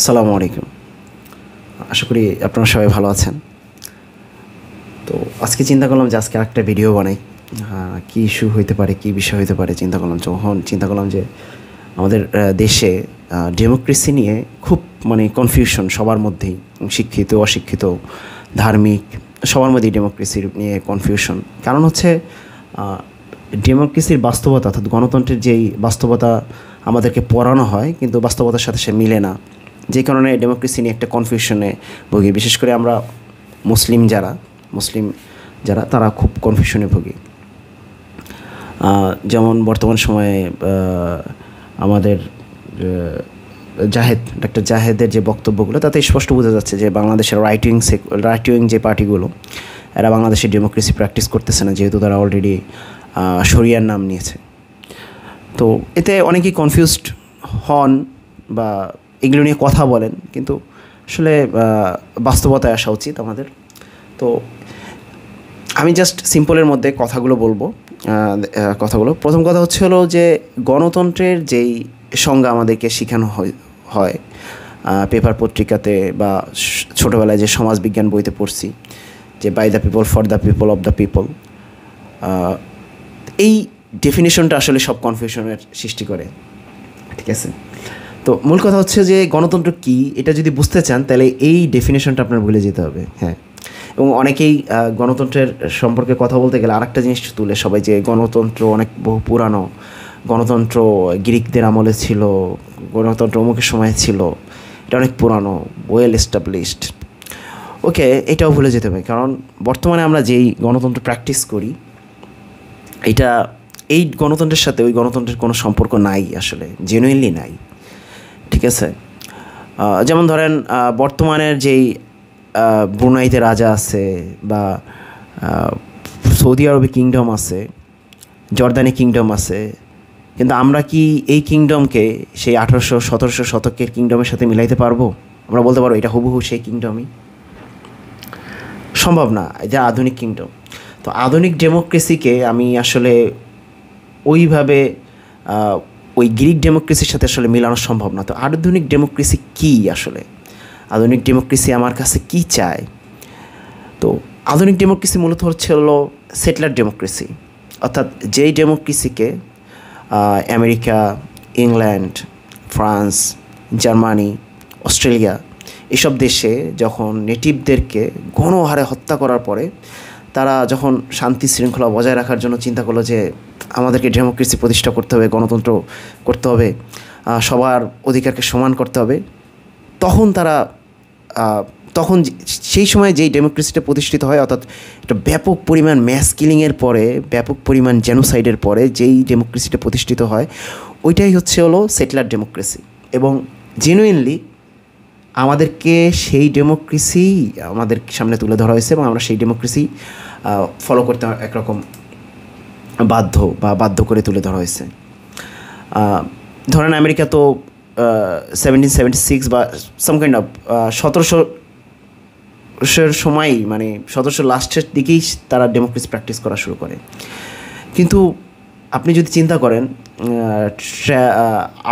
আসসালামু আলাইকুম। আশা করি আপনারা সবাই ভালো আছেন। তো আজকে চিন্তা করলাম যে আজকে একটা ভিডিও বানাই। কী ইস্যু হইতে পারে, কী বিষয় হইতে পারে চিন্তা করলাম যে আমাদের দেশে ডেমোক্রেসি নিয়ে খুব কনফিউশন সবার মধ্যেই, শিক্ষিত অশিক্ষিত ধার্মিক সবার মধ্যেই ডেমোক্রেসি নিয়ে কনফিউশন। কারণ হচ্ছে ডেমোক্রেসির বাস্তবতা অর্থাৎ গণতন্ত্রের যেই বাস্তবতা আমাদেরকে পড়ানো হয় কিন্তু বাস্তবতার সাথে সে মিলে না, যে কারণে ডেমোক্রেসি নিয়ে একটা কনফিউশনে ভুগি। বিশেষ করে আমরা মুসলিম যারা তারা খুব কনফিউশনে ভুগি। যেমন বর্তমান সময়ে আমাদের ডক্টর জাহেদের যে বক্তব্যগুলো তাতে স্পষ্ট বোঝা যাচ্ছে যে বাংলাদেশের রাইট উইং যে পার্টিগুলো এরা বাংলাদেশে ডেমোক্রেসি প্র্যাকটিস করতেছে না, যেহেতু তারা অলরেডি শরিয়ার নাম নিয়েছে। তো এতে অনেকেই কনফিউজড হন বা এগুলো নিয়ে কথা বলেন, কিন্তু আসলে বাস্তবতায় আসা উচিত আমাদের। তো আমি জাস্ট সিম্পলের মধ্যে কথাগুলো বলবো। প্রথম কথা হলো যে গণতন্ত্রের যেই সংজ্ঞা আমাদেরকে শেখানো হয় পেপার পত্রিকাতে বা ছোটোবেলায় যে সমাজবিজ্ঞান বইতে পড়ছি, যে by the people for the people of the people, এই ডেফিনেশনটা আসলে সব কনফিউশনের সৃষ্টি করে। ঠিক আছে, তো মূল কথা হচ্ছে যে গণতন্ত্র কী এটা যদি বুঝতে চান তাহলে এই ডেফিনেশনটা আপনার ভুলে যেতে হবে। হ্যাঁ, এবং অনেকেই গণতন্ত্রের সম্পর্কে কথা বলতে গেলে আরেকটা জিনিস তুলে সবাই, যে গণতন্ত্র অনেক বহু পুরানো, গণতন্ত্র গ্রিকদের আমলে ছিল, গণতন্ত্র অমুকের সময় ছিল, এটা অনেক পুরানো, ওয়েল এস্টাবলিশড। ওকে, এটাও ভুলে যেতে হবে, কারণ বর্তমানে আমরা যেই গণতন্ত্র প্র্যাকটিস করি এই গণতন্ত্রের সাথে ওই গণতন্ত্রের কোনো সম্পর্ক নাই, আসলে জেনুইনলি নাই। ঠিক আছে, যেমন ধরেন বর্তমানের যেই ব্রুনাইতে রাজা আছে বা সৌদি আরবে কিংডম আছে, জর্দানি কিংডম আছে, কিন্তু আমরা কি এই কিংডমকে সেই 1800-1700 শতকের কিংডমের সাথে মিলাইতে পারবো? আমরা বলতে পারবো এটা হুবহু সেই কিংডমই? সম্ভব না, এটা আধুনিক কিংডম। তো আধুনিক ডেমোক্রেসিকে আমি আসলে ওইভাবে ওই গ্রিক ডেমোক্রেসির সাথে আসলে মেলানো সম্ভব না। তো আধুনিক ডেমোক্রেসি কী আসলে? আধুনিক ডেমোক্রেসি আমার কাছে কী চায়? তো আধুনিক ডেমোক্রেসি মূলত হলো সেটলার ডেমোক্রেসি, অর্থাৎ যেই ডেমোক্রেসিকে America, England, France, Germany, Australia এসব দেশে যখন নেটিভদেরকে গণহারে হত্যা করার পরে তারা যখন শান্তি শৃঙ্খলা বজায় রাখার জন্য চিন্তা করলো যে আমাদেরকে ডেমোক্রেসি প্রতিষ্ঠা করতে হবে, গণতন্ত্র করতে হবে, সবার অধিকারকে সমান করতে হবে, তখন সেই সময় যেই ডেমোক্রেসিটা প্রতিষ্ঠিত হয়, অর্থাৎ একটা ব্যাপক পরিমাণ ম্যাস কিলিংয়ের পরে, ব্যাপক পরিমাণ জেনোসাইডের পরে যেই ডেমোক্রেসিটা প্রতিষ্ঠিত হয় ওইটাই হলো সেটলার ডেমোক্রেসি। এবং জেনুইনলি আমাদেরকে সেই ডেমোক্রেসি আমাদের সামনে তুলে ধরা হয়েছে এবং আমরা সেই ডেমোক্রেসি ফলো করতে একরকম বাধ্য করে তুলে ধরা হয়েছে। ধরেন আমেরিকা তো 1776 বা সাম কাইন্ড অফ 1700 সময়ই, 1700 লাস্টের দিকেই তারা ডেমোক্রেসি প্র্যাকটিস করা শুরু করে। কিন্তু আপনি যদি চিন্তা করেন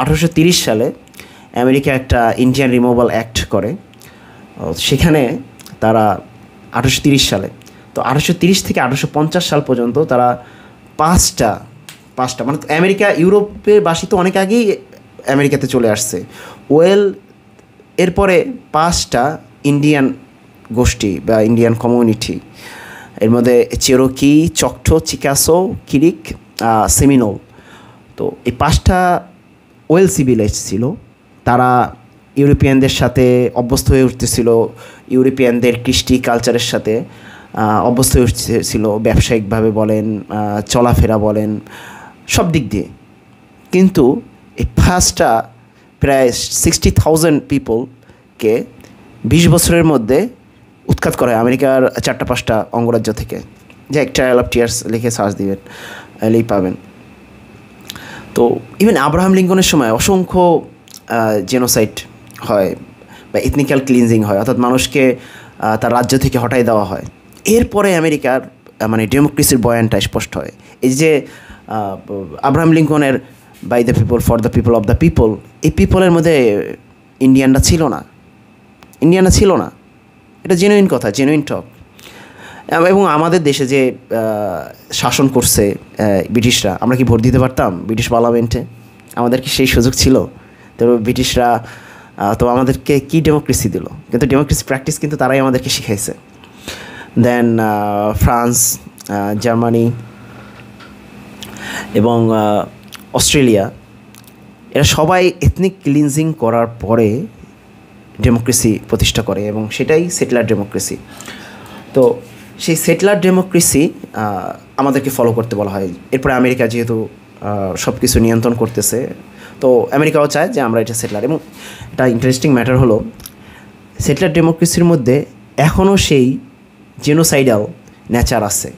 1830 সালে আমেরিকা একটা ইন্ডিয়ান রিমুভাল অ্যাক্ট করে, সেখানে তারা 1830 সালে, তো 1830 থেকে 1850 সাল পর্যন্ত তারা পাঁচটা আমেরিকা, ইউরোপের বাসী তো অনেক আগেই আমেরিকাতে চলে আসছে, এরপরে 5টা ইন্ডিয়ান গোষ্ঠী বা ইন্ডিয়ান কমিউনিটি, এর মধ্যে চেরোকি, চকটো, চিকাসো, কিরিক, সেমিনোল, তো এই 5টা ওয়েল সিভিলাইজড ছিল। তারা ইউরোপিয়ানদের সাথে অভ্যস্ত হয়ে উঠতেছিল, ইউরোপিয়ানদের কৃষ্টি কালচারের সাথে অভ্যস্ত হয়ে উঠতেছিল, ব্যবসায়িকভাবে বলেন, চলাফেরা বলেন, সব দিক দিয়ে। কিন্তু এই ফার্স্টটা প্রায় 60,000 পিপলকে 20 বছরের মধ্যে উৎখাত করা হয় আমেরিকার 4-5টা অঙ্গরাজ্য থেকে। যে ট্রায়াল অফ টিয়ার্স লিখে সার্চ দিবেন, এলেই পাবেন। তো ইভেন আব্রাহাম লিঙ্কনের সময় অসংখ্য জেনোসাইড হয় বা এথনিক্যাল ক্লিনজিং হয়, অর্থাৎ মানুষকে তার রাজ্য থেকে হটাই দেওয়া হয়। এরপরে আমেরিকার ডেমোক্রেসির বয়ানটা স্পষ্ট হয়। এই যে আব্রাহাম লিঙ্কনের by the people for the people of the people, এই পিপলের মধ্যে ইন্ডিয়ানরা ছিল না। এটা জেনুইন কথা, জেনুইন টক। এবং আমাদের দেশে যে শাসন করছে ব্রিটিশরা, আমরা কি ভোট দিতে পারতাম ব্রিটিশ পার্লামেন্টে? আমাদের কি সেই সুযোগ ছিল? তো ব্রিটিশরা তো আমাদেরকে কি ডেমোক্রেসি দিল? কিন্তু ডেমোক্রেসি প্র্যাকটিস কিন্তু তারাই আমাদেরকে শিখাইছে। দেন ফ্রান্স, জার্মানি এবং অস্ট্রেলিয়া, এরা সবাই এথনিক ক্লিনজিং করার পরে ডেমোক্রেসি প্রতিষ্ঠা করে, এবং সেটাই সেটলার ডেমোক্রেসি। তো সেই সেটলার ডেমোক্রেসি আমাদেরকে ফলো করতে বলা হয়। এরপরে আমেরিকা যেহেতু সব কিছু নিয়ন্ত্রণ করতেছে, তো আমেরিকাও চায় যে আমরা এটা সেটলার। এবং এটা ইন্টারেস্টিং ম্যাটার হলো, সেটলার ডেমোক্রেসির মধ্যে এখনও সেই জেনোসাইডাল নেচার আছে।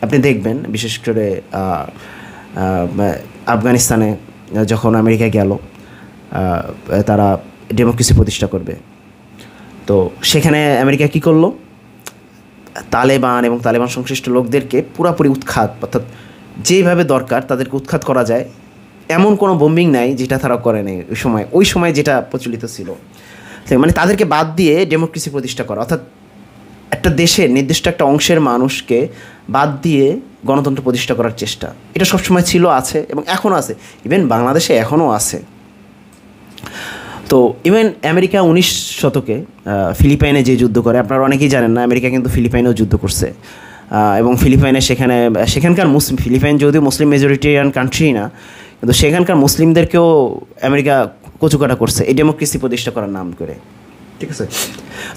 আপনি দেখবেন বিশেষ করে আফগানিস্তানে যখন আমেরিকা গেল, তারা ডেমোক্রেসি প্রতিষ্ঠা করবে, তো সেখানে আমেরিকা কী করলো? তালেবান এবং তালেবান সংশ্লিষ্ট লোকদেরকে পুরাপুরি উৎখাত, অর্থাৎ যেভাবে দরকার তাদেরকে উৎখাত করা যায় এমন কোনো বোম্বিং নাই যেটা তারা করে নেই ওই সময় যেটা প্রচলিত ছিল। মানে তাদেরকে বাদ দিয়ে ডেমোক্রেসি প্রতিষ্ঠা করা, অর্থাৎ একটা দেশের নির্দিষ্ট একটা অংশের মানুষকে বাদ দিয়ে গণতন্ত্র প্রতিষ্ঠা করার চেষ্টা, এটা সবসময় ছিল, আছে এবং এখনও আছে। ইভেন বাংলাদেশে এখনও আছে। তো ইভেন আমেরিকা 19 শতকে ফিলিপাইনে যে যুদ্ধ করে, আপনারা অনেকেই জানেন না, আমেরিকা কিন্তু ফিলিপাইনেও যুদ্ধ করছে। এবং ফিলিপাইনে সেখানকার ফিলিপাইন যদিও মুসলিম মেজরিটেরিয়ান কান্ট্রি না, কিন্তু সেখানকার মুসলিমদেরকেও আমেরিকা কচুকাটা করছে এই ডেমোক্রেসি প্রতিষ্ঠা করার নাম করে। ঠিক আছে?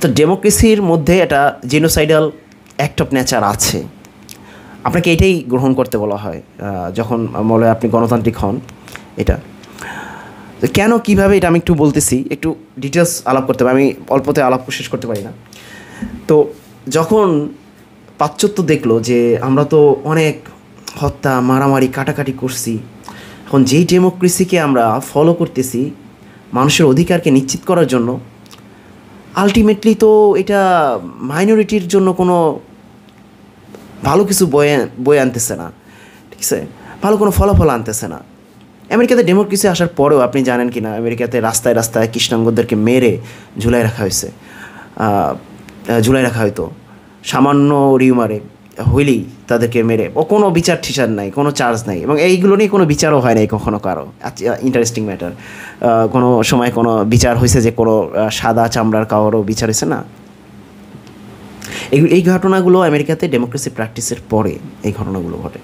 তো ডেমোক্রেসির মধ্যে একটা জেনোসাইডাল অ্যাক্ট অফ নেচার আছে। আপনাকে এটাই গ্রহণ করতে বলা হয় যখন বলে আপনি গণতান্ত্রিক হন। এটা তো কেন, কীভাবে, এটা আমি একটু বলতেছি, একটু ডিটেলস আলাপ করতে হবে, আমি অল্পতে আলাপ শেষ করতে পারি না। তো যখন পাশ্চাত্য দেখলো যে আমরা তো অনেক হত্যা, মারামারি, কাটাকাটি করছি, এখন যেই ডেমোক্রেসিকে আমরা ফলো করতেছি মানুষের অধিকারকে নিশ্চিত করার জন্য, আলটিমেটলি তো এটা মাইনরিটির জন্য কোনো ভালো কিছু বয়ে আনতেছে না। ঠিক আছে? ভালো কোনো ফলাফল আনতেছে না। আমেরিকাতে ডেমোক্রেসি আসার পরেও আপনি জানেন কি না, আমেরিকাতে রাস্তায় রাস্তায় কৃষ্ণাঙ্গদেরকে মেরে ঝুলাই রাখা হয়তো সামান্য রিউমারে হইলেই তাদেরকে মেরে, ও কোনো বিচার ঠিচার নাই, কোনো চার্জ নাই, এবং এইগুলো নিয়ে কোনো বিচারও হয় নাই কখনো কারো। ইন্টারেস্টিং ম্যাটার, কোনো সময় কোনো বিচার হয়েছে যে কোনো সাদা চামড়ার কারোরও বিচার হয়েছে না। এই ঘটনাগুলো আমেরিকাতে ডেমোক্রেসি প্র্যাকটিসের পরে এই ঘটনাগুলো ঘটে।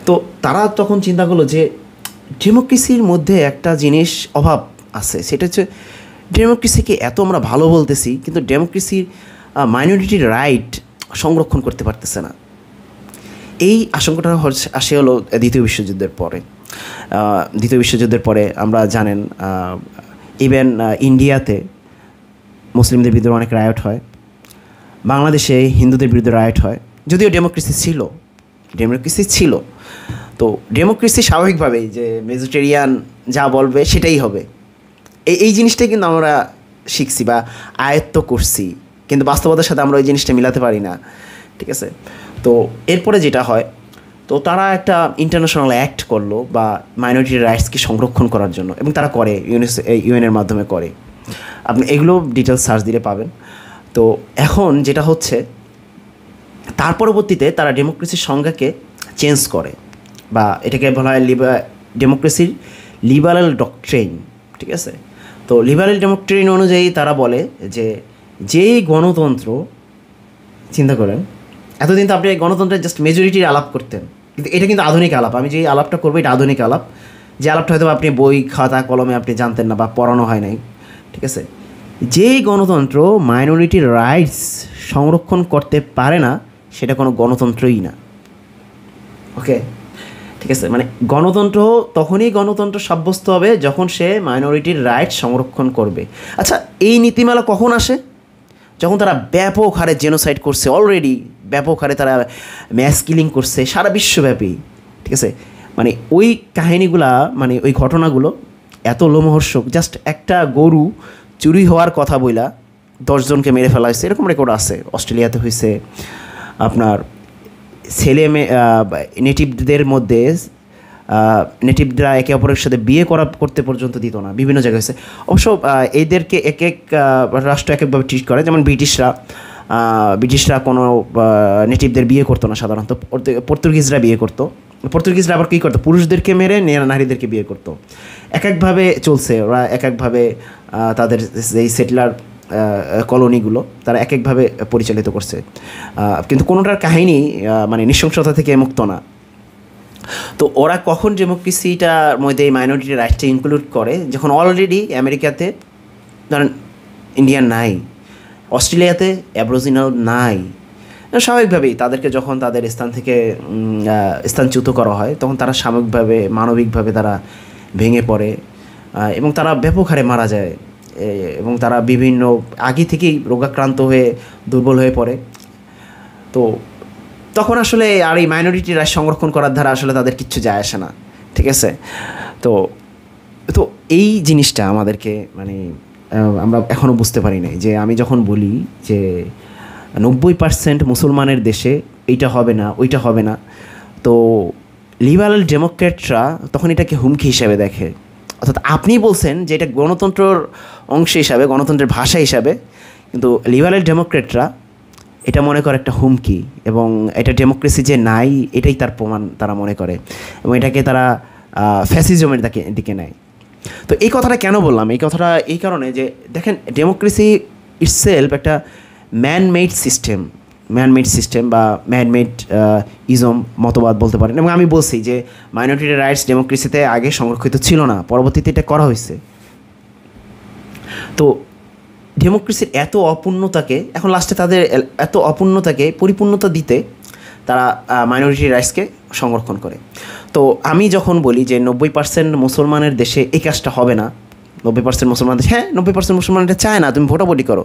তো তারা তখন চিন্তা করলো যে ডেমোক্রেসির মধ্যে একটা জিনিস অভাব আছে, সেটা হচ্ছে ডেমোক্রেসিকে এত আমরা ভালো বলতেছি, কিন্তু ডেমোক্রেসির মাইনরিটির রাইট সংরক্ষণ করতে পারতেছে না। এই আশঙ্কাটা আসে হলো দ্বিতীয় বিশ্বযুদ্ধের পরে আমরা জানেন ইভেন ইন্ডিয়াতে মুসলিমদের বিরুদ্ধে অনেক রায়ট হয়, বাংলাদেশে হিন্দুদের বিরুদ্ধে রায়ট হয়, যদিও ডেমোক্রেসি ছিল। তো ডেমোক্রেসি স্বাভাবিকভাবেই যে মেজরিটেরিয়ান যা বলবে সেটাই হবে, এই জিনিসটাই কিন্তু আমরা শিখছি বা আয়ত্ত করছি, কিন্তু বাস্তবতার সাথে আমরা ওই জিনিসটা মিলাতে পারি না। ঠিক আছে? তো এরপরে যেটা হয়, তো তারা একটা ইন্টারন্যাশনাল অ্যাক্ট করলো বা মাইনরিটি রাইটসকে সংরক্ষণ করার জন্য, এবং তারা করে ইউএনের মাধ্যমে করে। আপনি এগুলো ডিটেলস সার্চ দিলে পাবেন। তো এখন যেটা হচ্ছে, তার পরবর্তীতে তারা ডেমোক্রেসির সংজ্ঞাকে চেঞ্জ করে, বা এটাকে বলা হয় ডেমোক্রেসির লিবারেল ডক্ট্রিন। ঠিক আছে? তো লিবারেল ডেমোক্ট্রিন অনুযায়ী তারা বলে যে যেই গণতন্ত্র, চিন্তা করেন এতদিন তো আপনি গণতন্ত্রের জাস্ট মেজরিটির আলাপ করতেন, কিন্তু এটা কিন্তু আধুনিক আলাপ। আমি যে আলাপটা করবো এটা আধুনিক আলাপ, যে আলাপটা হয়তো আপনি বই খাতা কলমে আপনি জানতেন না বা পড়ানো হয় নাই। ঠিক আছে? যেই গণতন্ত্র মাইনরিটির রাইটস সংরক্ষণ করতে পারে না সেটা কোনো গণতন্ত্রই না। ওকে? ঠিক আছে? মানে গণতন্ত্র তখনই গণতন্ত্র সাব্যস্ত হবে যখন সে মাইনরিটির রাইট সংরক্ষণ করবে। আচ্ছা, এই নীতিমালা কখন আসে? যখন তারা ব্যাপক হারে জেনোসাইড করছে, অলরেডি ব্যাপক হারে তারা ম্যাস কিলিং করছে সারা বিশ্বব্যাপী। ঠিক আছে? মানে ওই কাহিনীগুলা, মানে ওই ঘটনাগুলো এত লোমহর্ষক, জাস্ট একটা গরু চুরি হওয়ার কথা বইলা 10 জনকে মেরে ফেলা হয়েছে, এরকম রেকর্ড আছে। অস্ট্রেলিয়াতে হয়েছে, আপনার নেটিভদের মধ্যে নেটিভরা একে অপরের সাথে বিয়ে করতে পর্যন্ত দিত না, বিভিন্ন জায়গায় হয়েছে। অবশ্য এদেরকে এক এক রাষ্ট্র এক একভাবে ট্রিট করে। যেমন ব্রিটিশরা কোনো নেটিভদের বিয়ে করতো না সাধারণত, পর্তুগিজরা বিয়ে করতো। পর্তুগিজরা আবার কী করতো, পুরুষদেরকে মেরে নারীদেরকে বিয়ে করতো। এক একভাবে চলছে, ওরা এক একভাবে তাদের যেই সেটলার কলোনিগুলো তারা এক একভাবে পরিচালিত করছে, কিন্তু কোনোটার কাহিনী মানে নৃশংসতা থেকে মুক্ত না। তো ওরা কখন ডেমোক্রেসিটার মধ্যে এই মাইনরিটি রাইটসটা ইনক্লুড করে, যখন অলরেডি আমেরিকাতে ধরেন ইন্ডিয়ান নাই, অস্ট্রেলিয়াতে অ্যাবরিজিনাল নাই, স্বাভাবিকভাবেই তাদেরকে যখন তাদের স্থান থেকে স্থানচ্যুত করা হয় তখন তারা সাময়িকভাবে মানবিকভাবে তারা ভেঙে পড়ে এবং তারা ব্যাপক হারে মারা যায় এবং তারা বিভিন্ন আগে থেকেই রোগাক্রান্ত হয়ে দুর্বল হয়ে পড়ে। তো তখন আসলে আর এই মাইনরিটি রাইটস সংরক্ষণ করার দ্বারা আসলে তাদের কিচ্ছু যায় আসে না, ঠিক আছে। তো তো এই জিনিসটা আমাদেরকে মানে আমরা এখনও বুঝতে পারি নাই, যে আমি যখন বলি যে 90% মুসলমানের দেশে এইটা হবে না ওইটা হবে না, তো লিবারাল ডেমোক্রেটরা তখন এটাকে হুমকি হিসাবে দেখে। অর্থাৎ আপনি বলছেন যে এটা গণতন্ত্রের অংশ হিসাবে, গণতন্ত্রের ভাষা হিসাবে, কিন্তু লিবারাল ডেমোক্রেটরা এটা মনে করে একটা হুমকি, এবং এটা ডেমোক্রেসি যে নাই এটাই তার প্রমাণ তারা মনে করে, এবং এটাকে তারা ফ্যাসিজমের দিকে নেয়। তো এই কথাটা কেন বললাম? এই কথাটা এই কারণে যে দেখেন, ডেমোক্রেসি ইটসেলফ একটা ম্যানমেড সিস্টেম বা ম্যানমেড ইজম মতবাদ বলতে পারেন। এবং আমি বলছি যে মাইনরিটি রাইটস ডেমোক্রেসিতে আগে সংরক্ষিত ছিল না, পরবর্তীতে এটা করা হয়েছে। তো ডেমোক্রেসির এত অপূর্ণতাকে এখন লাস্টে তাদের এত অপূর্ণতাকে পরিপূর্ণতা দিতে তারা মাইনরিটি রাইটসকে সংরক্ষণ করে। তো আমি যখন বলি যে 90% মুসলমানের দেশে এই কাজটা হবে না, 90% মুসলমান দেশ, হ্যাঁ 90% মুসলমান এটা চায় না তুমি ভোটাভুটি করো,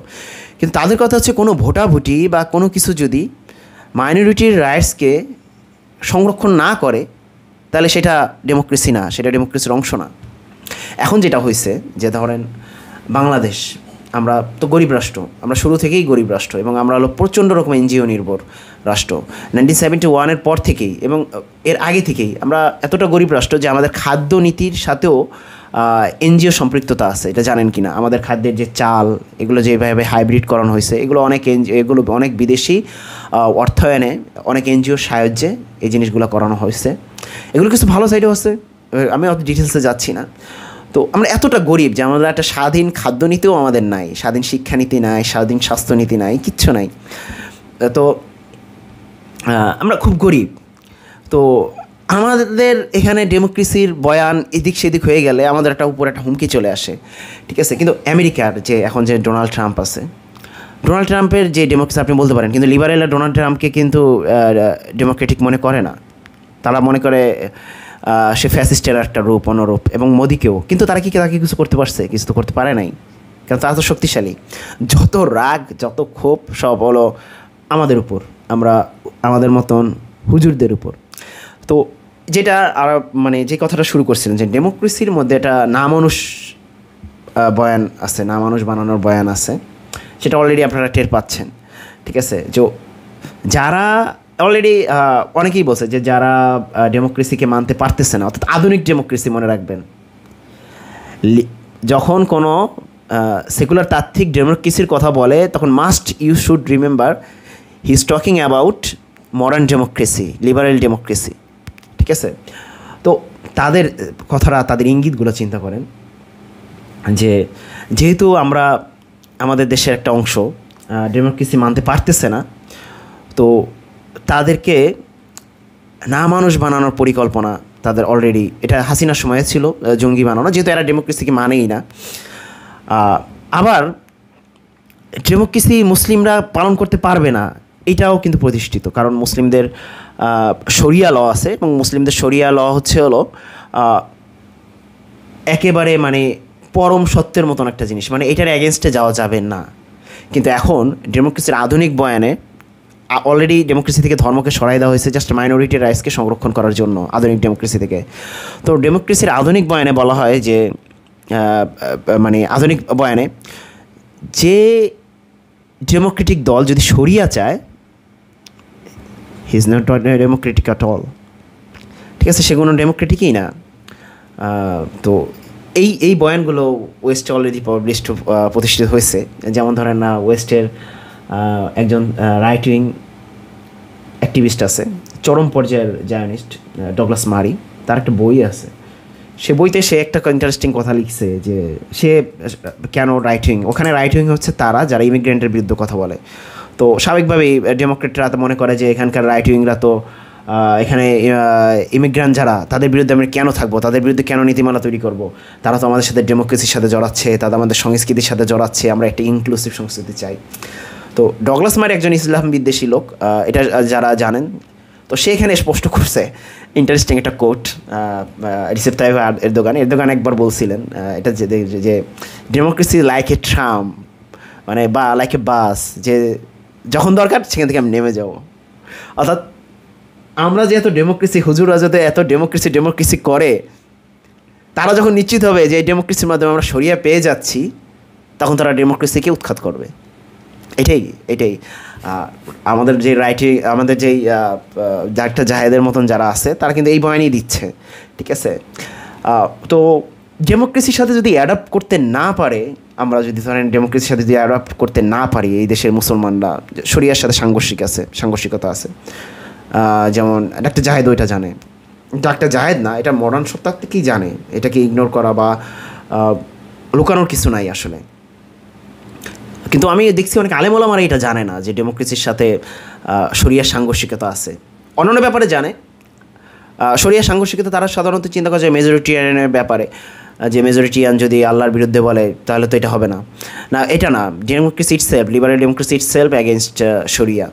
কিন্তু তাদের কথা হচ্ছে কোনো ভোটাভুটি বা কোনো কিছু যদি মাইনরিটির রাইটসকে সংরক্ষণ না করে তাহলে সেটা ডেমোক্রেসি না, সেটা ডেমোক্রেসির অংশ না। এখন যেটা হয়েছে যে ধরেন বাংলাদেশ, আমরা তো গরিব রাষ্ট্র, আমরা শুরু থেকেই গরিব রাষ্ট্র, এবং আমরা হলো প্রচণ্ড রকম এনজিও নির্ভর রাষ্ট্র 1971-এর পর থেকেই, এবং এর আগে থেকেই আমরা এতটা গরিব রাষ্ট্র যে আমাদের খাদ্য নীতির সাথেও এনজিও সম্পৃক্ততা আছে। এটা জানেন কি না? আমাদের খাদ্যের যে চাল, এগুলো যেভাবে হাইব্রিড করানো হয়েছে, এগুলো অনেক বিদেশি অর্থায়নে, অনেক এনজিওর সাহায্যে এই জিনিসগুলো করানো হয়েছে। এগুলো কিছু ভালো সাইডও আছে, আমি অত ডিটেলসে যাচ্ছি না। তো আমরা এতটা গরিব যে আমাদের একটা স্বাধীন খাদ্যনীতিও আমাদের নাই, স্বাধীন শিক্ষানীতি নাই, স্বাধীন স্বাস্থ্যনীতি নাই, কিচ্ছু নাই। তো আমরা খুব গরিব। তো আমাদের এখানে ডেমোক্রেসির বয়ান এদিক সেদিক হয়ে গেলে আমাদের উপর একটা হুমকি চলে আসে, ঠিক আছে। কিন্তু আমেরিকার যে এখন যে ডোনাল্ড ট্রাম্প আছে, ডোনাল্ড ট্রাম্পের যে ডেমোক্রেসি আপনি বলতে পারেন, কিন্তু লিবারেলরা ডোনাল্ড ট্রাম্পকে কিন্তু ডেমোক্রেটিক মনে করে না, তারা মনে করে সে ফ্যাসিস্টের একটা রূপ, অনুরূপ, এবং মোদিকেও। কিন্তু তারা তাকে কিছু করতে পারছে? কিছু তো করতে পারে নাই, কারণ তারা তো শক্তিশালী। যত রাগ, যত ক্ষোভ সব হলো আমাদের উপর, আমাদের মতন হুজুরদের উপর। তো যেটা আর মানে যে কথাটা শুরু করছিলেন যে ডেমোক্রেসির মধ্যে একটা নামানুষ বয়ান আছে, নামানুষ বানানোর বয়ান আছে, সেটা অলরেডি আপনারা টের পাচ্ছেন, ঠিক আছে। যারা অলরেডি অনেকেই বলছে যে যারা ডেমোক্রেসিকে মানতে পারতেছে না, অর্থাৎ আধুনিক ডেমোক্রেসি, মনে রাখবেন, যখন কোনো সেকুলার তাত্ত্বিক ডেমোক্রেসির কথা বলে তখন you should remember he is talking about modern democracy, liberal democracy, ঠিক আছে। তো তাদের কথাটা, তাদের ইঙ্গিতগুলো চিন্তা করেন যে যেহেতু আমাদের দেশের একটা অংশ ডেমোক্রেসি মানতে পারতেছে না, তো তাদেরকে না মানুষ বানানোর পরিকল্পনা তাদের অলরেডি, এটা হাসিনার সময়ে ছিল জঙ্গি বানানো, যেহেতু এরা ডেমোক্রেসিকে মানেই না। আবার ডেমোক্রেসি মুসলিমরা পালন করতে পারবে না, এটাও কিন্তু প্রতিষ্ঠিত, কারণ মুসলিমদের শরিয়া ল আছে, এবং মুসলিমদের শরিয়া ল হলো একেবারে মানে পরম সত্যের মতন একটা জিনিস, মানে এটার এগেনস্টে যাওয়া যাবে না। কিন্তু এখন ডেমোক্রেসির আধুনিক বয়ানে অলরেডি ডেমোক্রেসি থেকে ধর্মকে সরাই দেওয়া হয়েছে জাস্ট মাইনরিটি রাইটসকে সংরক্ষণ করার জন্য, আধুনিক ডেমোক্রেসি থেকে। তো ডেমোক্রেসির আধুনিক বয়ানে বলা হয় যে মানে আধুনিক বয়ানে যে ডেমোক্রেটিক দল যদি সরিয়া চায়, he is not Democratic at all, ঠিক আছে, সেগুলো ডেমোক্রেটিকই না। তো এই বয়ানগুলো ওয়েস্টে অলরেডি প্রতিষ্ঠিত হয়েছে। যেমন ধরেন ওয়েস্টের একজন রাইট উইং অ্যাক্টিভিস্ট আছে, চরম পর্যায়ের জায়নিস্ট, ডগলাস মারি। তার একটা বই আছে, সে বইতে সে একটা ইন্টারেস্টিং কথা লিখছে যে সে কেন রাইট উইং। ওখানে রাইট উইং হচ্ছে তারা যারা ইমিগ্রেন্টের বিরুদ্ধে কথা বলে। তো স্বাভাবিকভাবেই ডেমোক্রেটরা তো মনে করে যে এখানকার রাইট উইংরা তো এখানে ইমিগ্রান্ট যারা, তাদের বিরুদ্ধে আমরা কেন থাকবো, তাদের বিরুদ্ধে কেন নীতিমালা তৈরি করব, তারা তো আমাদের সাথে ডেমোক্রেসির সাথে জড়াচ্ছে, তারা আমাদের সংস্কৃতির সাথে জড়াচ্ছে, আমরা একটা ইনক্লুসিভ সংস্কৃতি চাই। তো ডগলাস মারি একজন ইসলাম বিদ্বেষী লোক, এটা যারা জানেন। তো সে এখানে স্পষ্ট করছে ইন্টারেস্টিং একটা কোট, রিসেপ তাইব এরদোগান একবার বলছিলেন এটা যে ডেমোক্রেসি লাইক এ ট্রাম, মানে বা লাইক এ বাস, যে যখন দরকার সেখান থেকে আমি নেমে যাব। অর্থাৎ আমরা যে এত ডেমোক্রেসি, হুজুররা যাতে এত ডেমোক্রেসি করে, তারা যখন নিশ্চিত হবে যে এই ডেমোক্রেসির মাধ্যমে আমরা সরিয়ে পেয়ে যাচ্ছি, তখন তারা ডেমোক্রেসিকে উৎখাত করবে। এটাই আমাদের যে আমাদের যেই ডাক্তার জাহেদের মতন যারা আছে, তারা কিন্তু এই বয়ানই দিচ্ছে। ঠিক আছে, তো ডেমোক্রেসির সাথে যদি অ্যাডাপ্ট করতে না পারে, আমরা যদি ধরেন ডেমোক্রেসির সাথে যদি অ্যাডাপ্ট করতে না পারি, এই দেশের মুসলমানরা শরিয়ার সাথে সাংঘর্ষিকতা আছে। যেমন ডাক্তার জাহেদ ওইটা জানে, ডাক্তার জাহেদ না, এটা মডার্ন সত্তাত্ত্বিকই জানে, এটাকে ইগনোর করা বা লুকানোর কিছু নাই আসলে। কিন্তু আমি দেখছি অনেক আলেম ওলামারা এটা জানে না যে ডেমোক্রেসির সাথে শরিয়ার সাংঘর্ষিকতা আছে। অন্যান্য ব্যাপারে জানে, শরিয়ার সাংঘর্ষিকতা তারা সাধারণত চিন্তা করে যে মেজরিটিয়ানের ব্যাপারে, যে মেজরিটিয়ান যদি আল্লাহর বিরুদ্ধে বলে তাহলে তো এটা হবে না। এটা না, democracy itself, liberal democracy itself against শরিয়া।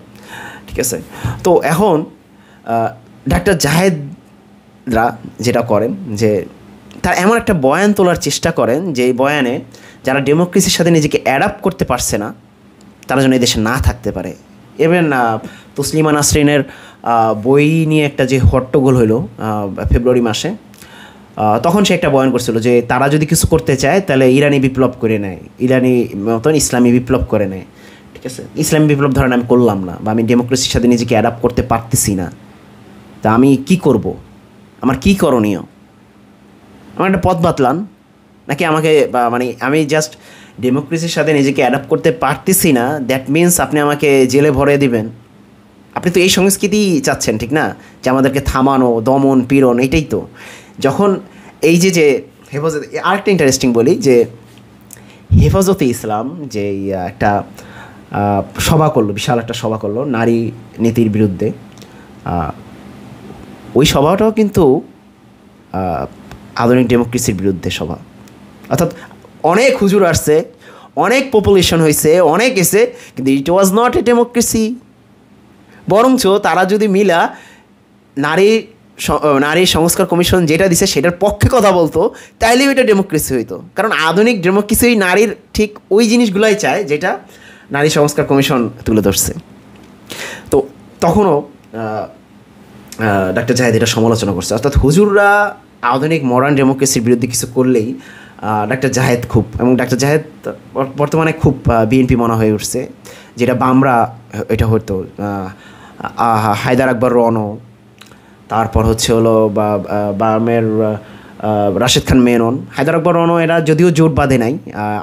ঠিক আছে, তো এখন ডাক্তার জাহেদরা যেটা করেন যে তারা এমন একটা বয়ান তোলার চেষ্টা করেন যে বয়ানে যারা ডেমোক্রেসির সাথে নিজেকে অ্যাডাপ্ট করতে পারছে না, তারা যেন এই দেশে না থাকতে পারে। ইভেন তসলিমা নাসরিনের বই নিয়ে একটা যে হট্টগোল হলো ফেব্রুয়ারি মাসে, তখন সে একটা বয়ান করছিল যে তারা যদি কিছু করতে চায় তাহলে ইরানি বিপ্লব করে নেয়, ইরানি মতন ইসলামী বিপ্লব করে নেয়। ঠিক আছে, ইসলামী বিপ্লব ধরেন আমি করলাম না, বা আমি ডেমোক্রেসির সাথে নিজেকে অ্যাডাপ্ট করতে পারতেছি না, তা আমি কি করব, আমার কি করণীয়? আমার একটা পথ বাতলান, নাকি আমাকে মানে আমি জাস্ট ডেমোক্রেসির সাথে নিজেকে অ্যাডাপ্ট করতে পারতেছি না, দ্যাট মিনস আপনি আমাকে জেলে ভরে দিবেন? আপনি তো এই সংস্কৃতি চাচ্ছেন, ঠিক না, যে আমাদেরকে থামানো, দমন পীড়ন, এটাই তো। যখন এই যে হেফাজত, আরেকটা ইন্টারেস্টিং বলি যে হেফাজতে ইসলাম যে একটা সভা করলো, বিশাল একটা সভা করলো নারী নীতির বিরুদ্ধে, ওই সভাটাও কিন্তু আধুনিক ডেমোক্রেসির বিরুদ্ধে সভা। অর্থাৎ অনেক হুজুর আসছে, অনেক পপুলেশন হয়েছে, অনেক এসে, কিন্তু ইট ওয়াজ নট এ ডেমোক্রেসি। বরঞ্চ তারা যদি মিলা নারী সংস্কার কমিশন যেটা দিছে সেটার পক্ষে কথা বলতো, তাইলেও এটা ডেমোক্রেসি হইতো। কারণ আধুনিক ডেমোক্রেসি নারীর ঠিক ওই জিনিসগুলাই চায় যেটা নারী সংস্কার কমিশন তুলে ধরছে। তো তখনও ডাক্তার জাহেদ এটা সমালোচনা করছে। অর্থাৎ হুজুররা আধুনিক মডার্ন ডেমোক্রেসির বিরুদ্ধে কিছু করলেই ডাক্তার জাহেদ খুব, এবং ডাক্তার জাহেদ বর্তমানে খুব বিএনপি মনে হয়ে উঠছে, যেটা বামরা এটা হতো হায়দার আকবর রনো, তারপর হচ্ছে হলো বামের রাশেদ খান মেনন, হায়দার আকবর রনো, এরা যদিও জোট বাঁধে নাই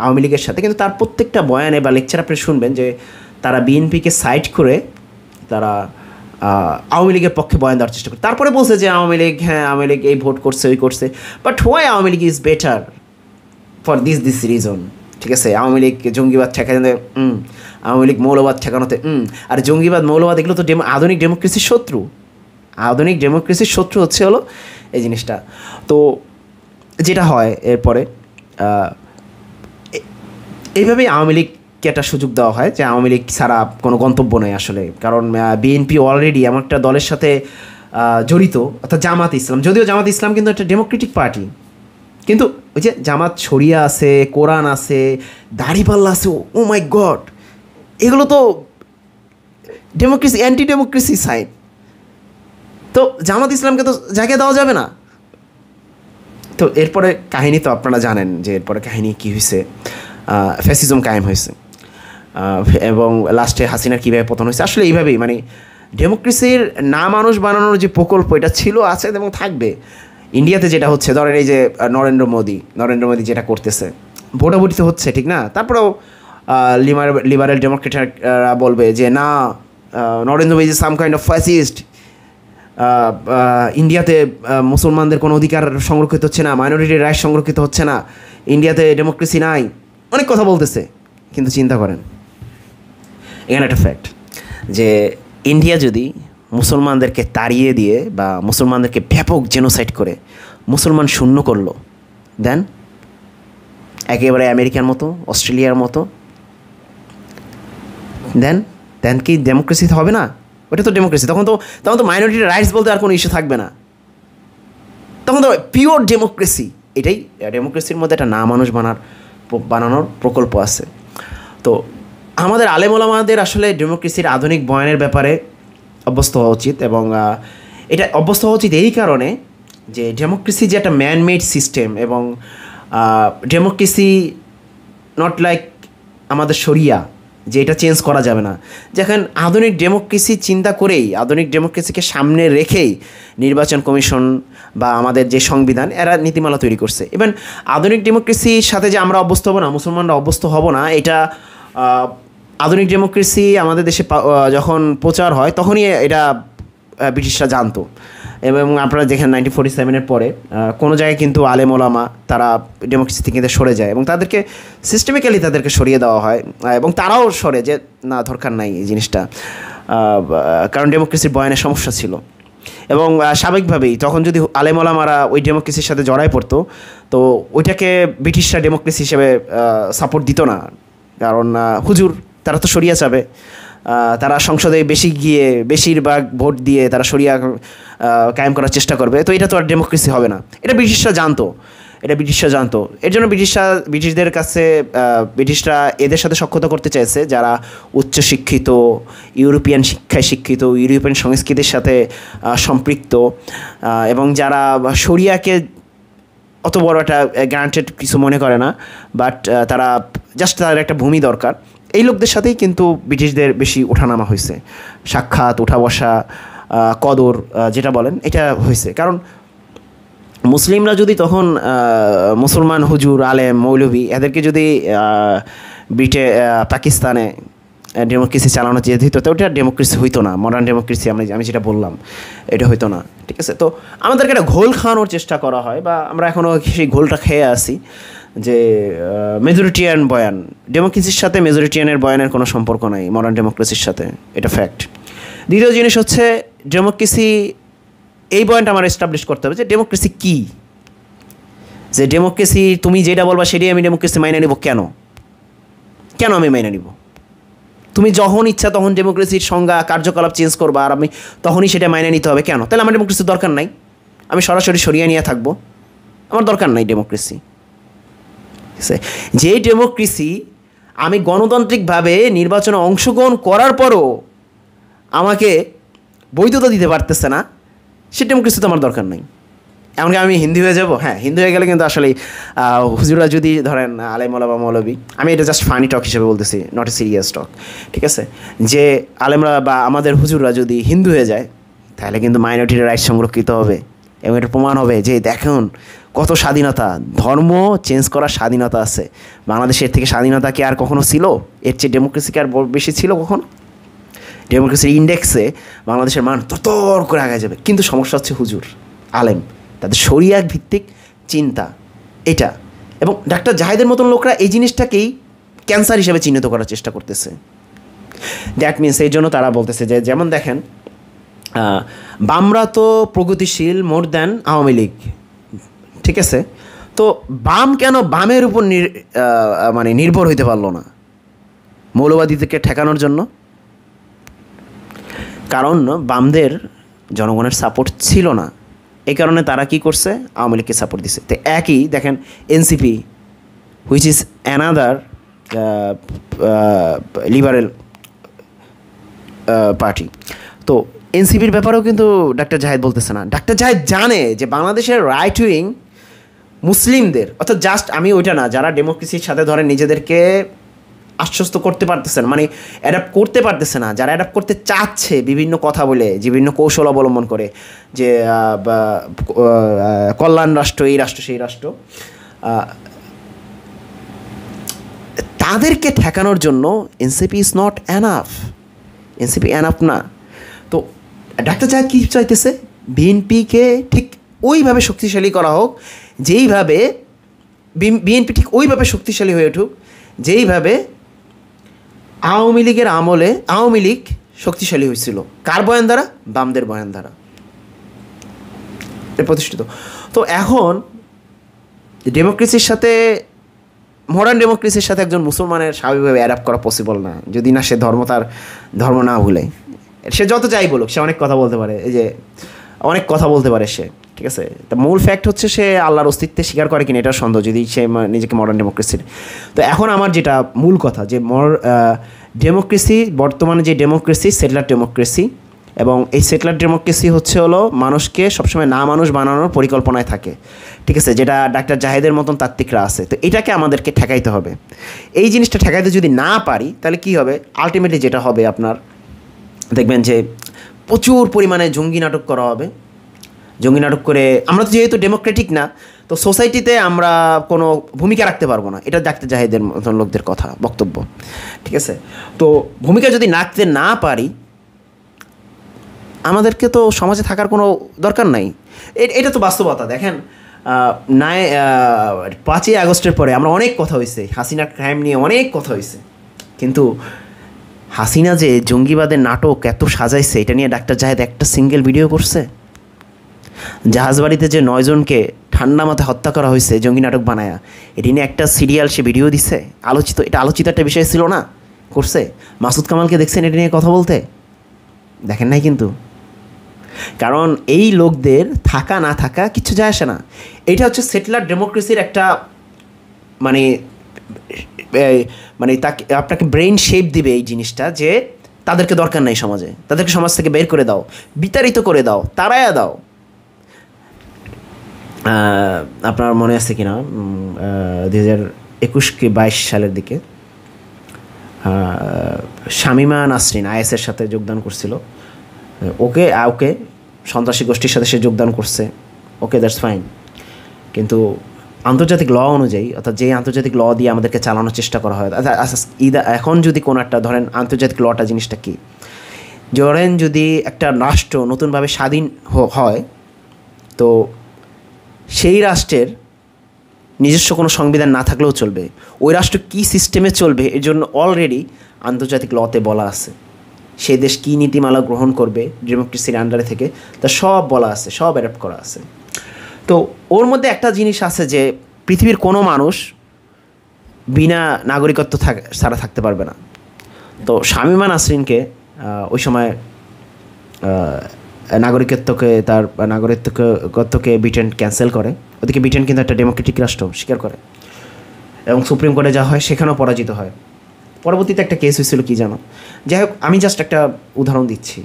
আওয়ামী লীগের সাথে, কিন্তু তার প্রত্যেকটা বয়ানে বা লেকচার আপনি শুনবেন যে তারা বিএনপিকে সাইড করে তারা আওয়ামী লীগের পক্ষে বয়ান দেওয়ার চেষ্টা করে। তারপরে বলছে যে আওয়ামী লীগ, হ্যাঁ আওয়ামী লীগ এই ভোট করছে, ওই করছে, but why Awami League is better for this reason. ঠিক আছে, আওয়ামী লীগ জঙ্গিবাদ ঠেকানোতে, আওয়ামী লীগ মৌলবাদ ঠেকানোতে, আর জঙ্গিবাদ মৌলবাদ এগুলো তো আধুনিক ডেমোক্রেসির শত্রু। আধুনিক ডেমোক্রেসির শত্রু হচ্ছে হলো এই জিনিসটা। তো যেটা হয় এরপরে এইভাবেই আওয়ামী লীগকে একটা সুযোগ দেওয়া হয় যে আওয়ামী লীগ ছাড়া কোনো গন্তব্য নেই আসলে। কারণ বিএনপি অলরেডি এমন একটা দলের সাথে জড়িত, অর্থাৎ জামাত ইসলাম। যদিও জামাত ইসলাম কিন্তু একটা ডেমোক্রেটিক পার্টি, কিন্তু ওই যে জামাত শরিয়া আছে, কোরআন আছে, দাড়িপাল্লা আছে, ও মাই গড, এগুলো তো ডেমোক্রেসি, অ্যান্টি ডেমোক্রেসি সাইড। তো জামাত ইসলামকে তো জায়গা দেওয়া যাবে না। তো এরপরে কাহিনী তো আপনারা জানেন যে এরপরে কাহিনী কী হয়েছে, ফ্যাসিজম কায়েম হয়েছে এবং লাস্টে হাসিনার কীভাবে পতন হয়েছে। আসলে এইভাবেই, মানে ডেমোক্রেসির না মানুষ বানানোর যে প্রকল্প এটা ছিল, আছে এবং থাকবে। ইন্ডিয়াতে যেটা হচ্ছে, ধরেন এই যে নরেন্দ্র মোদী যেটা করতেছে, ভোটাভুটিতে হচ্ছে ঠিক না, তারপরেও লিবারেল ডেমোক্রেটরা বলবে যে না, Narendra Modi some kind of fascist, ইন্ডিয়াতে মুসলমানদের কোনো অধিকার সংরক্ষিত হচ্ছে না, মাইনরিটির রাইটস সংরক্ষিত হচ্ছে না, ইন্ডিয়াতে ডেমোক্রেসি নাই, অনেক কথা বলতেছে। কিন্তু চিন্তা করেন, এখানে একটা ফ্যাক্ট যে ইন্ডিয়া যদি মুসলমানদেরকে তাড়িয়ে দিয়ে বা মুসলমানদেরকে ব্যাপক জেনোসাইড করে মুসলমান শূন্য করলো, দেন একেবারে আমেরিকার মতো, অস্ট্রেলিয়ার মতো, দেন কি ডেমোক্রেসি হবে না? ওটা তো ডেমোক্রেসি। তখন তো মাইনরিটি রাইটস বলতে আর কোনো ইস্যু থাকবে না, তখন তো পিওর ডেমোক্রেসি। এটাই ডেমোক্রেসির মধ্যে একটা না মানুষ বানানোর প্রকল্প আছে। তো আমাদের আলেম ওলামাদের আসলে ডেমোক্রেসির আধুনিক বয়ানের ব্যাপারে অভ্যস্ত হওয়া উচিত, এবং এটা অভ্যস্ত হওয়া উচিত এই কারণে যে ডেমোক্রেসি যে একটা ম্যানমেড সিস্টেম, এবং ডেমোক্রেসি নট লাইক আমাদের শরিয়া যে এটা চেঞ্জ করা যাবে না। যেখানে আধুনিক ডেমোক্রেসি চিন্তা করেই, আধুনিক ডেমোক্রেসিকে সামনে রেখেই নির্বাচন কমিশন বা আমাদের যে সংবিধান এরা নীতিমালা তৈরি করছে। ইভেন আধুনিক ডেমোক্রেসির সাথে যে আমরা অভ্যস্ত হব না, মুসলমানরা অভ্যস্ত হব না, এটা আধুনিক ডেমোক্রেসি আমাদের দেশে যখন প্রচার হয় তখনই এটা ব্রিটিশরা জানতো। এবং আপনারা দেখেন 1947-এর পরে কোনো জায়গায় কিন্তু আলেম ওলামা তারা ডেমোক্রেসি থেকে সরে যায়, এবং তাদেরকে সিস্টেমিক্যালি তাদেরকে সরিয়ে দেওয়া হয়, এবং তারাও সরে যে না, দরকার নাই এই জিনিসটা, কারণ ডেমোক্রেসির বয়ানের সমস্যা ছিল। এবং স্বাভাবিকভাবেই তখন যদি আলেম ওলামারা ওই ডেমোক্রেসির সাথে জড়ায় পড়তো, তো ওইটাকে ব্রিটিশরা ডেমোক্রেসি হিসেবে সাপোর্ট দিত না, কারণ হুজুর তারা তো সরিয়া যাবে, তারা সংসদে বেশিরভাগ ভোট দিয়ে তারা সরিয়া কায়েম করার চেষ্টা করবে, তো এটা তো আর ডেমোক্রেসি হবে না। এটা ব্রিটিশরা জানতো। এর জন্য ব্রিটিশরা এদের সাথে সখ্যতা করতে চাইছে যারা উচ্চশিক্ষিত, ইউরোপিয়ান শিক্ষায় শিক্ষিত, ইউরোপিয়ান সংস্কৃতির সাথে সম্পৃক্ত, এবং যারা শরিয়াকে অত বড় একটা গ্রান্টেড কিছু মনে করে না, বাট তারা জাস্ট তাদের একটা ভূমি দরকার। এই লোকদের সাথেই কিন্তু ব্রিটিশদের বেশি ওঠানামা হয়েছে, সাক্ষাৎ, উঠা বসা, কদর যেটা বলেন, এটা হয়েছে। কারণ মুসলিমরা যদি তখন মুসলমান হুজুর, আলেম, মৌলভী এদেরকে যদি পাকিস্তানে ডেমোক্রেসি চালানো যেতে হতো, তো ওটা ডেমোক্রেসি হইতো না, মডার্ন ডেমোক্রেসি আমি যেটা বললাম এটা হইতো না, ঠিক আছে? তো আমাদেরকে একটা ঘোল খাওয়ানোর চেষ্টা করা হয়, বা আমরা এখনও সেই ঘোলটা খেয়ে আসি যে মেজরিটিয়ান বয়ান, ডেমোক্রেসির সাথে মেজরিটিয়ানের বয়ানের কোনো সম্পর্ক নাই মডার্ন ডেমোক্রেসির সাথে, এটা ফ্যাক্ট। দ্বিতীয় জিনিস হচ্ছে ডেমোক্রেসি, এই পয়েন্ট আমার এস্টাবলিশ করতে হবে যে ডেমোক্রেসি কী, যে ডেমোক্রেসি তুমি যেটা বলবা সেটাই আমি ডেমোক্রেসি মাইনে নিব। কেন আমি মাইনে নিব? তুমি যখন ইচ্ছা তখন ডেমোক্রেসির সংজ্ঞা, কার্যকলাপ চেঞ্জ করবা, আর আমি তখনই সেটা মাইনে নিতে হবে কেন? তাহলে আমার ডেমোক্রেসির দরকার নাই, আমি সরাসরি সরিয়ে নিয়ে থাকবো, আমার দরকার নাই ডেমোক্রেসি। যে ডেমোক্রেসি আমি গণতান্ত্রিকভাবে নির্বাচনে অংশগ্রহণ করার পরও আমাকে বৈধতা দিতে পারতেছে না, সে ডেমোক্রেসি তো আমার দরকার নাই। এমনকি আমি হিন্দু হয়ে যাব, হ্যাঁ হিন্দু হয়ে গেলে কিন্তু আসলে হুজুরা যদি ধরেন আলেম ওলামা মৌলবী, আমি এটা জাস্ট ফানি টক হিসেবে বলতেছি, নট এ সিরিয়াস টক, ঠিক আছে? যে আলেমরা বা আমাদের হুজুররা যদি হিন্দু হয়ে যায়, তাহলে কিন্তু মাইনরিটির রাইটস সংরক্ষিত হবে, এবং এটা প্রমাণ হবে যে দেখুন কত স্বাধীনতা, ধর্ম চেঞ্জ করার স্বাধীনতা আছে বাংলাদেশের থেকে। স্বাধীনতা কি আর কখনো ছিল? এর চেয়ে ডেমোক্রেসি কি আর বেশি ছিল কখনো? ডেমোক্রেসির ইন্ডেক্সে বাংলাদেশের মান ততর করে আগে যাবে। কিন্তু সমস্যা হচ্ছে হুজুর, আলেম, তাদের শরিয়া ভিত্তিক চিন্তা এটা, এবং ডাক্তার জাহিদের মতন লোকরা এই জিনিসটাকেই ক্যান্সার হিসেবে চিহ্নিত করার চেষ্টা করতেছে। দ্যাট মিনস এই জন্য তারা বলতেছে যে, যেমন দেখেন বামরা তো প্রগতিশীল মোর দ্যান আওয়ামী লীগ, ঠিক আছে? তো বাম কেন বামের উপর মানে নির্ভর হইতে পারলো না মৌলবাদীদেরকে ঠেকানোর জন্য? কারণ বামদের জনগণের সাপোর্ট ছিল না, এই কারণে তারা কি করছে, আওয়ামী লীগকে সাপোর্ট দিছে। তো একই দেখেন NCP, which is another liberal party, তো এনসিপির ব্যাপারেও কিন্তু ডাক্তার জাহিদ বলতেছে না। ডাক্তার জাহিদ জানে যে বাংলাদেশের রাইট উইং মুসলিমদের, অর্থাৎ জাস্ট আমি ওইটা না, যারা ডেমোক্রেসির সাথে ধরেন নিজেদেরকে আশ্বস্ত করতে পারতেছে না, মানে অ্যাডাপ্ট করতে পারতেছে না। যারা অ্যাডাপ্ট করতে চাচ্ছে বিভিন্ন কথা বলে, বিভিন্ন কৌশল অবলম্বন করে, যে কল্যাণ রাষ্ট্র, এই রাষ্ট্র, সেই রাষ্ট্র, তাদেরকে ঠেকানোর জন্য NCP is not enough, NCP enough না। তো ডাক্তার জাহেদ কী চাইতেছে? বিএনপিকে ঠিক ওইভাবে শক্তিশালী করা হোক যেইভাবে বিএনপি ঠিক ওইভাবে শক্তিশালী হয়ে উঠুক যেইভাবে আওয়ামী লীগের আমলে আওয়ামী লীগ শক্তিশালী হয়েছিল। কার বয়ান দ্বারা? বামদের বয়ান দ্বারা প্রতিষ্ঠিত। তো এখন ডেমোক্রেসির সাথে, মডার্ন ডেমোক্রেসির সাথে একজন মুসলমানের স্বাভাবিকভাবে অ্যাডাপ্ট করা পসিবল না, যদি না সে তার ধর্ম না ভুলে। সে যত যাই বলুক, সে অনেক কথা বলতে পারে, এই যে অনেক কথা বলতে পারে সে, ঠিক আছে। তা মূল ফ্যাক্ট হচ্ছে সে আল্লাহর অস্তিত্বে স্বীকার করে কিনা এটা সন্দেহ, যদি সে নিজেকে মডার্ন ডেমোক্রেসির। তো এখন আমার যেটা মূল কথা, যে ডেমোক্রেসি, বর্তমানে যে ডেমোক্রেসি, সেটলার ডেমোক্রেসি, এবং এই সেটলার ডেমোক্রেসি হলো মানুষকে সবসময় না মানুষ বানানোর পরিকল্পনায় থাকে, ঠিক আছে, যেটা ডাক্তার জাহেদের মতন তাত্ত্বিকরা আছে। তো এটাকে আমাদেরকে ঠেকাইতে হবে। এই জিনিসটা ঠেকাইতে যদি না পারি, তাহলে কী হবে? আলটিমেটলি যেটা হবে, আপনার দেখবেন যে প্রচুর পরিমাণে জঙ্গি নাটক করা হবে। জঙ্গি নাটক করে আমরা তো যেহেতু ডেমোক্রেটিক না, তো সোসাইটিতে আমরা কোনো ভূমিকা রাখতে পারবো না। এটা ডাক্তার জাহেদের মতন লোকদের কথা, বক্তব্য, ঠিক আছে। তো ভূমিকা যদি রাখতে না পারি, আমাদেরকে তো সমাজে থাকার কোনো দরকার নাই। এটা তো বাস্তবতা। দেখেন, 5ই আগস্টের পরে আমরা অনেক কথা হয়েছে, হাসিনা ক্রাইম নিয়ে অনেক কথা হয়েছে, কিন্তু হাসিনা যে জঙ্গিবাদের নাটক এত সাজাইছে, এটা নিয়ে ডাক্তার জাহেদ একটা সিঙ্গেল ভিডিও করছে? জাহাজবাড়িতে যে 9 জনকে ঠান্ডা মাথায় হত্যা করা হয়েছে জঙ্গি নাটক বানায়া, এটি নিয়ে একটা সিরিয়াল সে ভিডিও দিচ্ছে, আলোচিত, এটা আলোচিত একটা বিষয় ছিল না? করছে। মাসুদ কামালকে দেখছেন এটা নিয়ে কথা বলতে? দেখেন নাই কিন্তু। কারণ এই লোকদের থাকা না থাকা কিচ্ছু যায় আসে না। এটা হচ্ছে সেটলার ডেমোক্রেসির একটা মানে তাকে, আপনাকে ব্রেইন শেপ দিবে এই জিনিসটা, যে তাদেরকে দরকার নাই সমাজে, তাদেরকে সমাজ থেকে বের করে দাও, বিতাড়িত করে দাও, তাড়াইয়া দাও। আপনার মনে আছে কিনা 2021-22 সালের দিকে শামীমা নাসরিন আইএসের সাথে যোগদান করছিল। ওকে সন্ত্রাসী গোষ্ঠীর সাথে সে যোগদান করছে, ওকে, দ্যাটস ফাইন। কিন্তু আন্তর্জাতিক ল অনুযায়ী, অর্থাৎ যে আন্তর্জাতিক ল দিয়ে আমাদেরকে চালানোর চেষ্টা করা হয়, এখন যদি কোনো একটা, ধরেন আন্তর্জাতিক লটা জিনিসটা কী, ধরেন যদি একটা রাষ্ট্র নতুনভাবে স্বাধীন হয়, তো সেই রাষ্ট্রের নিজস্ব কোনো সংবিধান না থাকলেও চলবে। ওই রাষ্ট্র কী সিস্টেমে চলবে এর জন্য অলরেডি আন্তর্জাতিক লতে বলা আছে। সেই দেশ কী নীতিমালা গ্রহণ করবে ডেমোক্রেসির আন্ডারে থেকে, তা সব বলা আছে, সব অ্যাডাপ্ট করা আছে। তো ওর মধ্যে একটা জিনিস আছে যে পৃথিবীর কোনো মানুষ বিনা নাগরিকত্ব ছাড়া থাকতে পারবে না। তো শামীমা নাসরিনকে ওই সময় নাগরিকত্বকে ব্রিটেন ক্যান্সেল করে। ওদিকে ব্রিটেন কিন্তু একটা ডেমোক্রেটিক রাষ্ট্র, স্বীকার করে, এবং সুপ্রিম কোর্টে যা হয় সেখানেও পরাজিত হয়। পরবর্তীতে একটা কেস হয়েছিল কি জানো? যাই হোক, আমি জাস্ট একটা উদাহরণ দিচ্ছি।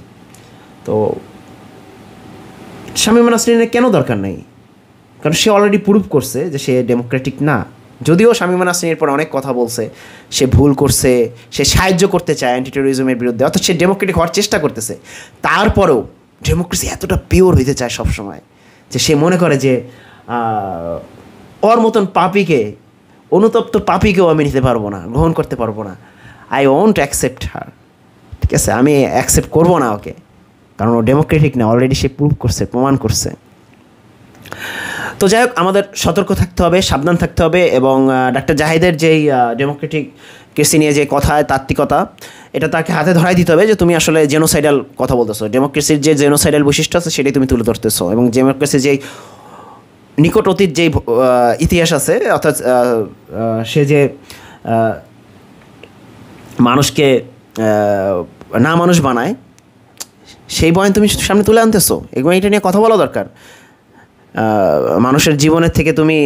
তো শামীমা নাসরিনের কেন দরকার নেই? কারণ সে অলরেডি প্রুভ করছে যে সে ডেমোক্রেটিক না। যদিও শামীমা নাসরিনের পর অনেক কথা বলছে, সে ভুল করছে, সে সাহায্য করতে চায় অ্যান্টি টেরোরিজমের বিরুদ্ধে, অর্থাৎ সে ডেমোক্রেটিক হওয়ার চেষ্টা করতেছে। তারপরেও ডেমোক্রেসি এতটা পিওর হইতে চায় সবসময় যে সে মনে করে যে ওর মতন পাপিকে, অনুতপ্ত পাপিকেও আমি নিতে পারবো না, গ্রহণ করতে পারবো না। আই ওয়ন্ট অ্যাকসেপ্ট হার, ঠিক আছে, আমি অ্যাকসেপ্ট করবো না ওকে, কারণ ও ডেমোক্রেটিক না, অলরেডি সে প্রুভ করছে, প্রমাণ করছে। তো যাই হোক, আমাদের সতর্ক থাকতে হবে, সাবধান থাকতে হবে, এবং ডাক্তার জাহিদের যেই ডেমোক্রেটিক কেসি নিয়ে যে কথা, তাত্ত্বিকতা, এটা তাকে হাতে ধরাই দিতে হবে যে তুমি আসলে জেনোসাইডাল কথা বলতেছো। ডেমোক্রেসির যে জেনোসাইডাল বৈশিষ্ট্য আছে সেটাই তুমি তুলে ধরতেছো, এবং ডেমোক্রেসির যেই নিকট অতীত যেই ইতিহাস আছে, অর্থাৎ সে যে মানুষকে না মানুষ বানায়, সেই বয়ান তুমি সামনে তুলে আনতেছো, এবং এটা নিয়ে কথা বলা দরকার। মানুষের জীবনের থেকে তুমি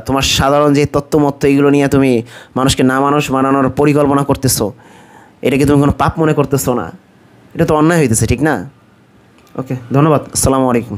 তোমার সাধারণ যে তত্ত্বমত্ত্ব, এগুলো নিয়ে তুমি মানুষকে না মানুষ বানানোর পরিকল্পনা করতেছো, এটাকে তুমি কোনো পাপ মনে করতেছো না? এটা তো অন্যায় হইতেছে, ঠিক না? ওকে, ধন্যবাদ। আসসালামু আলাইকুম।